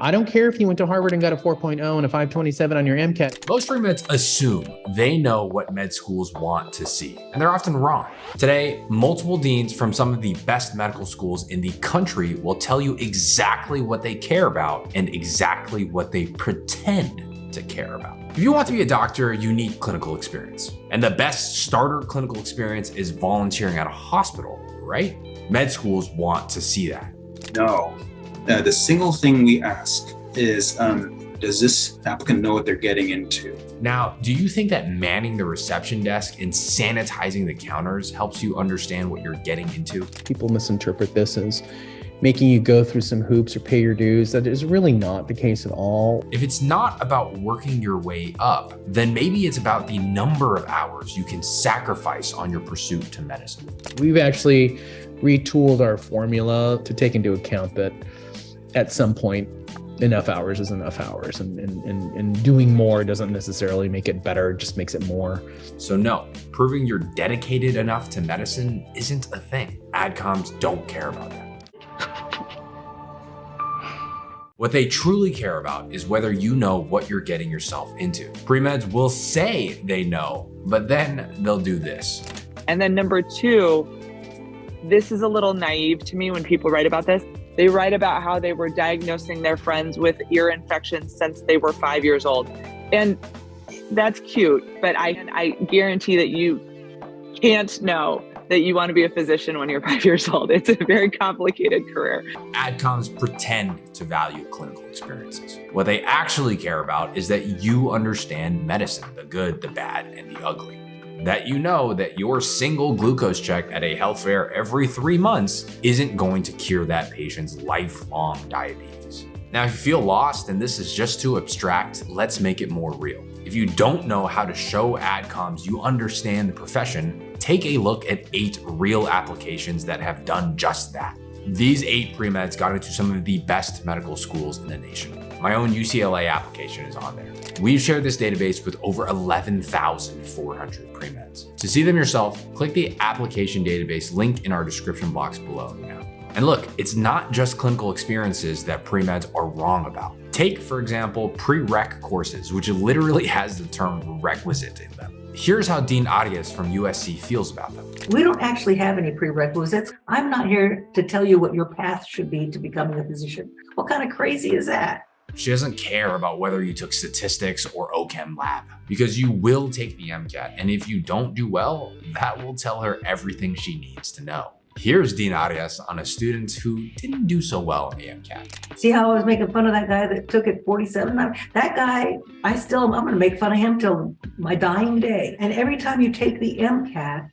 I don't care if you went to Harvard and got a 4.0 and a 527 on your MCAT. Most premeds assume they know what med schools want to see, and they're often wrong. Today, multiple deans from some of the best medical schools in the country will tell you exactly what they care about and exactly what they pretend to care about. If you want to be a doctor, you need clinical experience. And the best starter clinical experience is volunteering at a hospital, right? Med schools want to see that. No. The single thing we ask is, does this applicant know what they're getting into? Now, do you think that manning the reception desk and sanitizing the counters helps you understand what you're getting into? People misinterpret this as making you go through some hoops or pay your dues. That is really not the case at all. If it's not about working your way up, then maybe it's about the number of hours you can sacrifice on your pursuit to medicine. We've actually retooled our formula to take into account that at some point, enough hours is enough hours, and doing more doesn't necessarily make it better, it just makes it more. So no, proving you're dedicated enough to medicine isn't a thing. AdComs don't care about that. What they truly care about is whether you know what you're getting yourself into. Premeds will say they know, but then they'll do this. And then number two, this is a little naive to me when people write about this. They write about how they were diagnosing their friends with ear infections since they were 5 years old. And that's cute, but I guarantee that you can't know that you want to be a physician when you're 5 years old. It's a very complicated career. AdComs pretend to value clinical experiences. What they actually care about is that you understand medicine, the good, the bad, and the ugly. That you know that your single glucose check at a health fair every 3 months isn't going to cure that patient's lifelong diabetes. Now, if you feel lost and this is just too abstract, let's make it more real. If you don't know how to show AdComs you understand the profession, take a look at 8 real applications that have done just that. These 8 premeds got into some of the best medical schools in the nation. My own UCLA application is on there. We've shared this database with over 11,400 premeds. To see them yourself, click the application database link in our description box below now. And look, it's not just clinical experiences that premeds are wrong about. Take, for example, prereq courses, which literally has the term requisite in them. Here's how Dean Arias from USC feels about them. We don't actually have any prerequisites. I'm not here to tell you what your path should be to becoming a physician. What kind of crazy is that? She doesn't care about whether you took statistics or OChem lab, because you will take the MCAT, and if you don't do well, that will tell her everything she needs to know. Here's Dean Arias on a student who didn't do so well in the MCAT. See how I was making fun of that guy that took it 47? That guy, I'm going to make fun of him till my dying day. And every time you take the MCAT,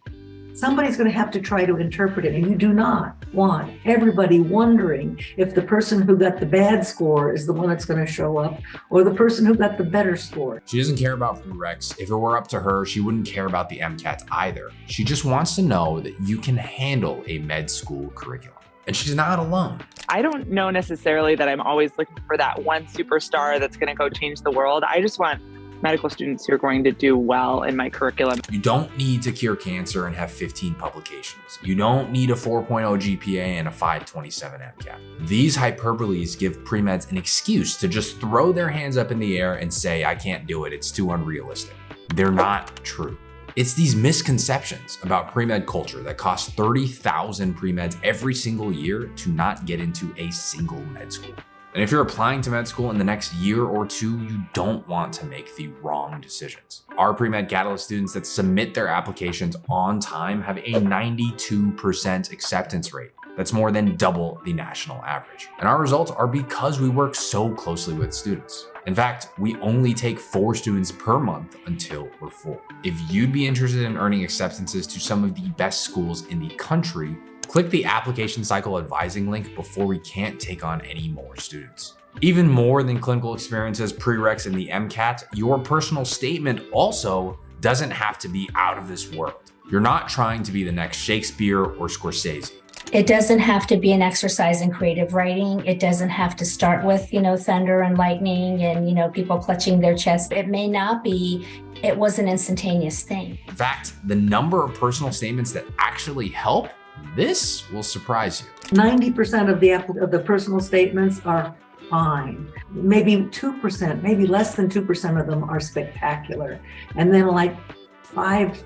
somebody's going to have to try to interpret it. And you do not want everybody wondering if the person who got the bad score is the one that's going to show up or the person who got the better score. She doesn't care about prereqs. If it were up to her, she wouldn't care about the MCAT either. She just wants to know that you can handle a med school curriculum. And she's not alone. I don't know necessarily that I'm always looking for that one superstar that's going to go change the world. I just want medical students who are going to do well in my curriculum. You don't need to cure cancer and have 15 publications. You don't need a 4.0 GPA and a 527 MCAT. These hyperboles give premeds an excuse to just throw their hands up in the air and say, I can't do it, it's too unrealistic. They're not true. It's these misconceptions about premed culture that cost 30,000 premeds every single year to not get into a single med school. And if you're applying to med school in the next year or two, you don't want to make the wrong decisions. Our Premed Catalyst students that submit their applications on time have a 92% acceptance rate. That's more than double the national average. And our results are because we work so closely with students. In fact, we only take 4 students per month until we're full. If you'd be interested in earning acceptances to some of the best schools in the country, click the application cycle advising link before we can't take on any more students. Even more than clinical experiences, prereqs, and the MCAT, your personal statement also doesn't have to be out of this world. You're not trying to be the next Shakespeare or Scorsese. It doesn't have to be an exercise in creative writing. It doesn't have to start with, thunder and lightning and, people clutching their chest. It may not be. It was an instantaneous thing. In fact, the number of personal statements that actually help, this will surprise you. 90% of the personal statements are fine. Maybe 2%, maybe less than 2% of them are spectacular. And then like 5%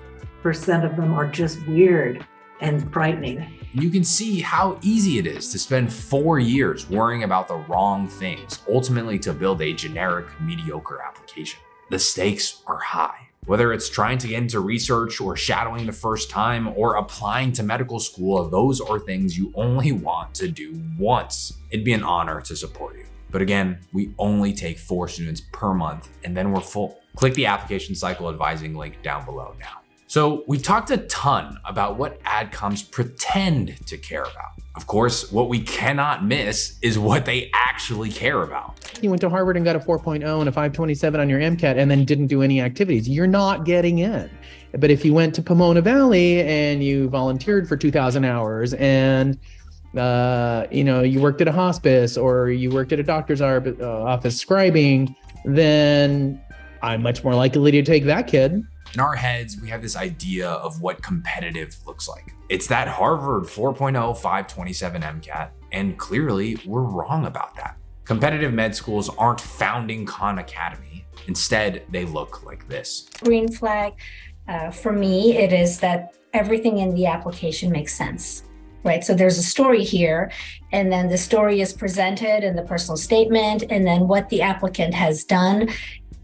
of them are just weird and frightening. You can see how easy it is to spend 4 years worrying about the wrong things, ultimately to build a generic, mediocre application. The stakes are high. Whether it's trying to get into research or shadowing the first time or applying to medical school, those are things you only want to do once. It'd be an honor to support you. But again, we only take 4 students per month and then we're full. Click the application cycle advising link down below now. So we talked a ton about what AdComs pretend to care about. Of course, what we cannot miss is what they actually care about. You went to Harvard and got a 4.0 and a 527 on your MCAT and then didn't do any activities. You're not getting in. But if you went to Pomona Valley and you volunteered for 2,000 hours and you worked at a hospice or you worked at a doctor's office scribing, then I'm much more likely to take that kid. In our heads, we have this idea of what competitive looks like. It's that Harvard 4.0 527 MCAT, and clearly we're wrong about that. Competitive med schools aren't founding Khan Academy. Instead, they look like this. Green flag, for me, it is that everything in the application makes sense. Right. So there's a story here, and then the story is presented in the personal statement, and then what the applicant has done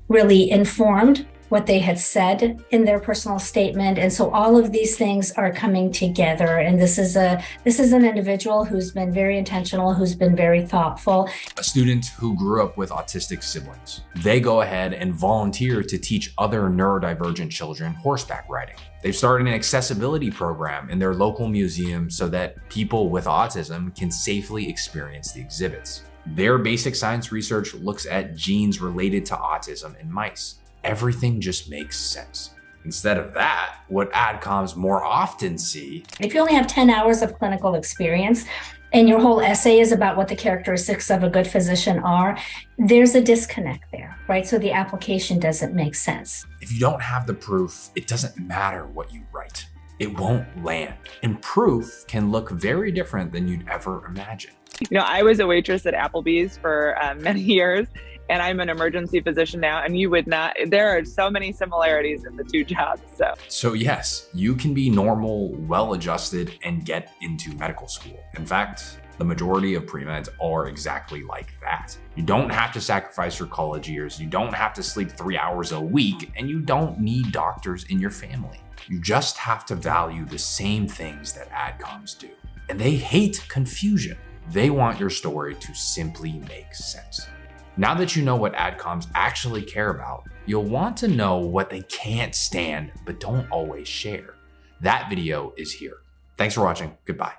really informed what they had said in their personal statement. And so all of these things are coming together. And this is an individual who's been very intentional, who's been very thoughtful. A student who grew up with autistic siblings. They go ahead and volunteer to teach other neurodivergent children horseback riding. They've started an accessibility program in their local museum so that people with autism can safely experience the exhibits. Their basic science research looks at genes related to autism in mice. Everything just makes sense. Instead of that, what AdComs more often see, if you only have 10 hours of clinical experience and your whole essay is about what the characteristics of a good physician are, there's a disconnect there, right? So the application doesn't make sense. if you don't have the proof, it doesn't matter what you write. It won't land. And proof can look very different than you'd ever imagine. I was a waitress at Applebee's for many years, and I'm an emergency physician now, and you would not, there are so many similarities in the two jobs. So yes, you can be normal, well-adjusted, and get into medical school. In fact, the majority of premeds are exactly like that. You don't have to sacrifice your college years, you don't have to sleep 3 hours a week, and you don't need doctors in your family. You just have to value the same things that AdComs do. And they hate confusion. They want your story to simply make sense. Now that you know what AdComs actually care about, you'll want to know what they can't stand but don't always share. That video is here. Thanks for watching. Goodbye.